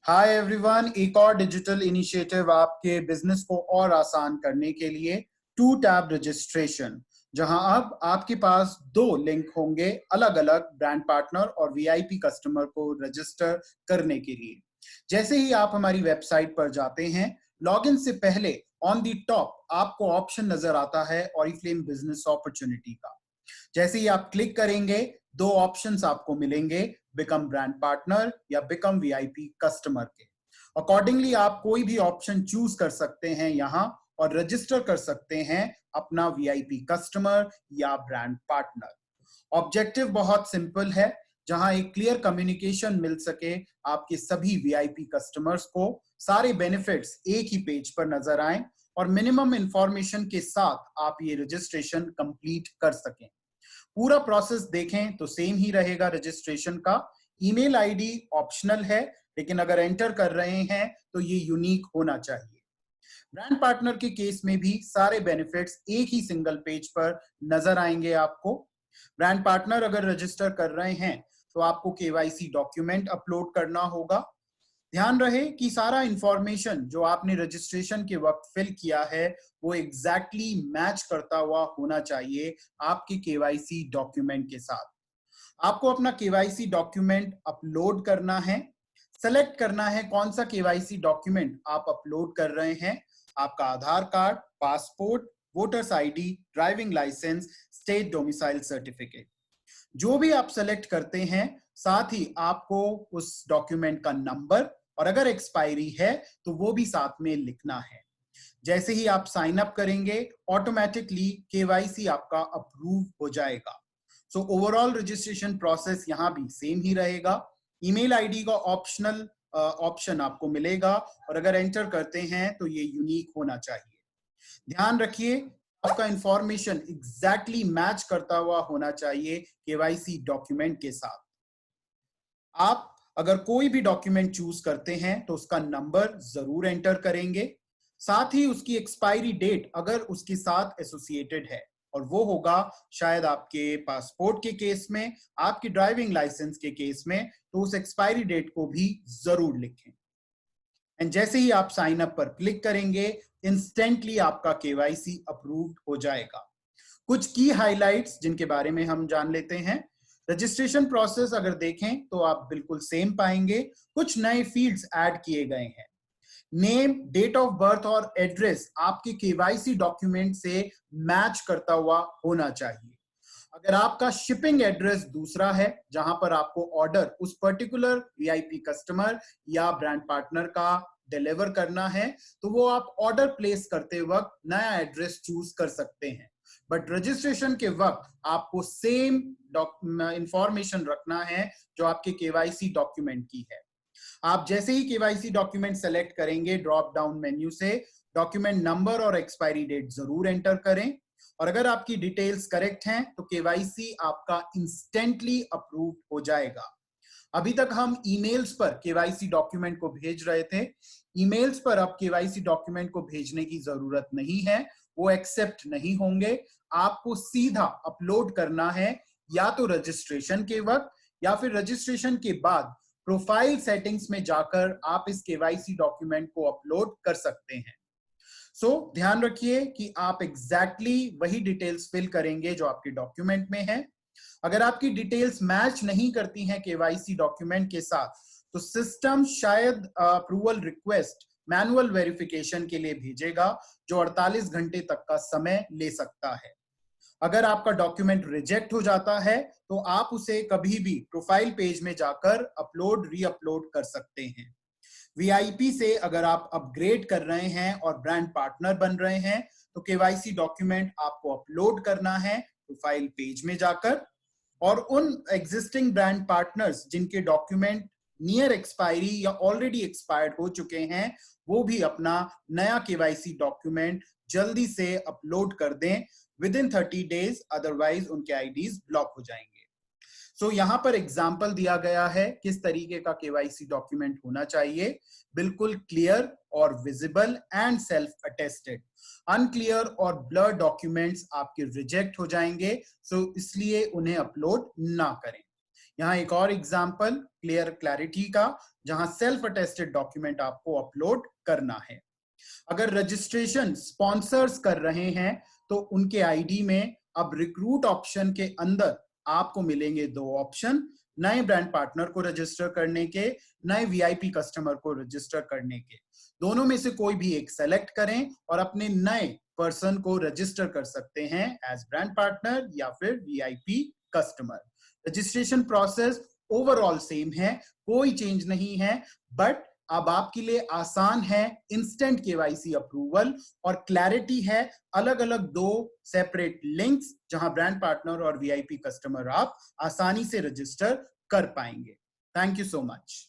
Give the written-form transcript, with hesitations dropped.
Hi everyone, एक और digital initiative आपके बिजनेस को और आसान करने के लिए टू टैब रजिस्ट्रेशन, जहां अब आपके पास दो लिंक होंगे अलग अलग ब्रांड पार्टनर और वीआईपी कस्टमर को रजिस्टर करने के लिए। जैसे ही आप हमारी वेबसाइट पर जाते हैं, लॉगिन से पहले ऑन दी टॉप आपको ऑप्शन नजर आता है ऑरिफ्लेम बिजनेस अपॉर्चुनिटी का। जैसे ही आप क्लिक करेंगे, दो ऑप्शंस आपको मिलेंगे, बिकम ब्रांड पार्टनर या बिकम वीआईपी कस्टमर के। अकॉर्डिंगली आप कोई भी ऑप्शन चूज कर सकते हैं यहाँ और रजिस्टर कर सकते हैं अपना वीआईपी कस्टमर या ब्रांड पार्टनर। ऑब्जेक्टिव बहुत सिंपल है, जहां एक क्लियर कम्युनिकेशन मिल सके आपके सभी वीआईपी कस्टमर्स को, सारे बेनिफिट्स एक ही पेज पर नजर आए और मिनिमम इंफॉर्मेशन के साथ आप ये रजिस्ट्रेशन कंप्लीट कर सकें। पूरा प्रोसेस देखें तो सेम ही रहेगा रजिस्ट्रेशन का। ईमेल आईडी ऑप्शनल है, लेकिन अगर एंटर कर रहे हैं तो ये यूनिक होना चाहिए। ब्रांड पार्टनर के केस में भी सारे बेनिफिट्स एक ही सिंगल पेज पर नजर आएंगे आपको। ब्रांड पार्टनर अगर रजिस्टर कर रहे हैं तो आपको केवाईसी डॉक्यूमेंट अपलोड करना होगा। ध्यान रहे कि सारा इंफॉर्मेशन जो आपने रजिस्ट्रेशन के वक्त फिल किया है वो एग्जैक्टली मैच करता हुआ होना चाहिए आपके केवाईसी डॉक्यूमेंट के साथ। आपको अपना केवाईसी डॉक्यूमेंट अपलोड करना है। सेलेक्ट करना है कौन सा केवाईसी डॉक्यूमेंट आप अपलोड कर रहे हैं। आपका Aadhaar card, passport, voter's ID, driving licence, state domicile certificate, जो भी आप सेलेक्ट करते हैं, साथ ही आपको उस डॉक्यूमेंट का नंबर और अगर एक्सपायरी है तो वो भी साथ में लिखना है। जैसे ही आप साइन अप करेंगे, ऑटोमेटिकली केवाईसी आपका अप्रूव हो जाएगा। सो ओवरऑल रजिस्ट्रेशन प्रोसेस यहाँ भी सेम ही रहेगा। ईमेल आईडी का ऑप्शनल ऑप्शन आपको मिलेगा और अगर एंटर करते हैं तो ये यूनिक होना चाहिए। ध्यान रखिए, आपका इंफॉर्मेशन एग्जैक्टली मैच करता हुआ होना चाहिए केवाईसी डॉक्यूमेंट के साथ। आप अगर कोई भी डॉक्यूमेंट चूज करते हैं तो उसका नंबर जरूर एंटर करेंगे, साथ ही उसकी एक्सपायरी डेट अगर उसके साथ एसोसिएटेड है, और वो होगा शायद आपके पासपोर्ट के केस में, आपकी ड्राइविंग लाइसेंस के केस में, तो उस एक्सपायरी डेट को भी जरूर लिखें। एंड जैसे ही आप साइन अप पर क्लिक करेंगे, इंस्टेंटली आपका केवाईसी अप्रूव्ड हो जाएगा। कुछ की हाइलाइट्स जिनके बारे में हम जान लेते हैं। रजिस्ट्रेशन प्रोसेस अगर देखें तो आप बिल्कुल सेम पाएंगे। कुछ नए फील्ड्स ऐड किए गए हैं। नेम, डेट ऑफ बर्थ और एड्रेस आपके केवाईसी डॉक्यूमेंट से मैच करता हुआ होना चाहिए। अगर आपका शिपिंग एड्रेस दूसरा है, जहां पर आपको ऑर्डर उस पर्टिकुलर वीआईपी कस्टमर या ब्रांड पार्टनर का डिलीवर करना है, तो वो आप ऑर्डर प्लेस करते वक्त नया एड्रेस चूज कर सकते हैं। बट रजिस्ट्रेशन के वक्त आपको सेम इंफॉर्मेशन रखना है जो आपके केवाईसी डॉक्यूमेंट की है। आप जैसे ही केवाईसी डॉक्यूमेंट सेलेक्ट करेंगे, ड्रॉप डाउन मेन्यू से डॉक्यूमेंट नंबर और एक्सपायरी डेट जरूर एंटर करें, और अगर आपकी डिटेल्स करेक्ट हैं तो केवाईसी आपका इंस्टेंटली अप्रूव हो जाएगा। अभी तक हम ईमेल्स पर केवाईसी डॉक्यूमेंट को भेज रहे थे। ईमेल्स पर अब केवाईसी डॉक्यूमेंट को भेजने की जरूरत नहीं है, वो एक्सेप्ट नहीं होंगे। आपको सीधा अपलोड करना है, या तो रजिस्ट्रेशन के वक्त या फिर रजिस्ट्रेशन के बाद प्रोफाइल सेटिंग्स में जाकर आप इस केवाईसी डॉक्यूमेंट को अपलोड कर सकते हैं। ध्यान रखिए कि आप एग्जैक्टली वही डिटेल्स फिल करेंगे जो आपके डॉक्यूमेंट में है। अगर आपकी डिटेल्स मैच नहीं करती हैं केवाईसी डॉक्यूमेंट के साथ, तो सिस्टम शायद अप्रूवल रिक्वेस्ट मैनुअल वेरिफिकेशन के लिए भेजेगा, जो 48 घंटे तक का समय ले सकता है। अगर आपका डॉक्यूमेंट रिजेक्ट हो जाता है तो आप उसे कभी भी प्रोफाइल पेज में जाकर अपलोड री अपलोड कर सकते हैं। वीआईपी से अगर आप अपग्रेड कर रहे हैं और ब्रांड पार्टनर बन रहे हैं, तो केवाईसी डॉक्यूमेंट आपको अपलोड करना है प्रोफाइल पेज में जाकर, और उन एग्जिस्टिंग ब्रांड पार्टनर्स जिनके डॉक्यूमेंट नियर एक्सपायरी या ऑलरेडी एक्सपायर्ड हो चुके हैं, वो भी अपना नया केवाईसी डॉक्यूमेंट जल्दी से अपलोड कर दें विद इन 30 डेज, अदरवाइज उनके आईडीज ब्लॉक हो जाएंगे। यहाँ पर एग्जाम्पल दिया गया है किस तरीके का केवाईसी डॉक्यूमेंट होना चाहिए। बिल्कुल क्लियर और visible and self attested. Unclear और ब्लर डॉक्यूमेंट्स आपके रिजेक्ट हो जाएंगे, इसलिए उन्हें अपलोड ना करें। यहाँ एक और एग्जांपल क्लियर क्लैरिटी का, जहां सेल्फ अटेस्टेड डॉक्यूमेंट आपको अपलोड करना है। अगर रजिस्ट्रेशन स्पॉन्सर्स कर रहे हैं तो उनके आईडी में अब रिक्रूट ऑप्शन के अंदर आपको मिलेंगे दो ऑप्शन, नए ब्रांड पार्टनर को रजिस्टर करने के, नए वीआईपी कस्टमर को रजिस्टर करने के। दोनों में से कोई भी एक सेलेक्ट करें और अपने नए पर्सन को रजिस्टर कर सकते हैं एज ब्रांड पार्टनर या फिर VIP customer. Registration process overall same है, कोई चेंज नहीं है, बट अब आपके लिए आसान है इंस्टेंट केवाईसी अप्रूवल, और क्लैरिटी है अलग अलग दो सेपरेट लिंक्स जहां ब्रांड पार्टनर और वीआईपी कस्टमर आप आसानी से रजिस्टर कर पाएंगे। Thank you so much.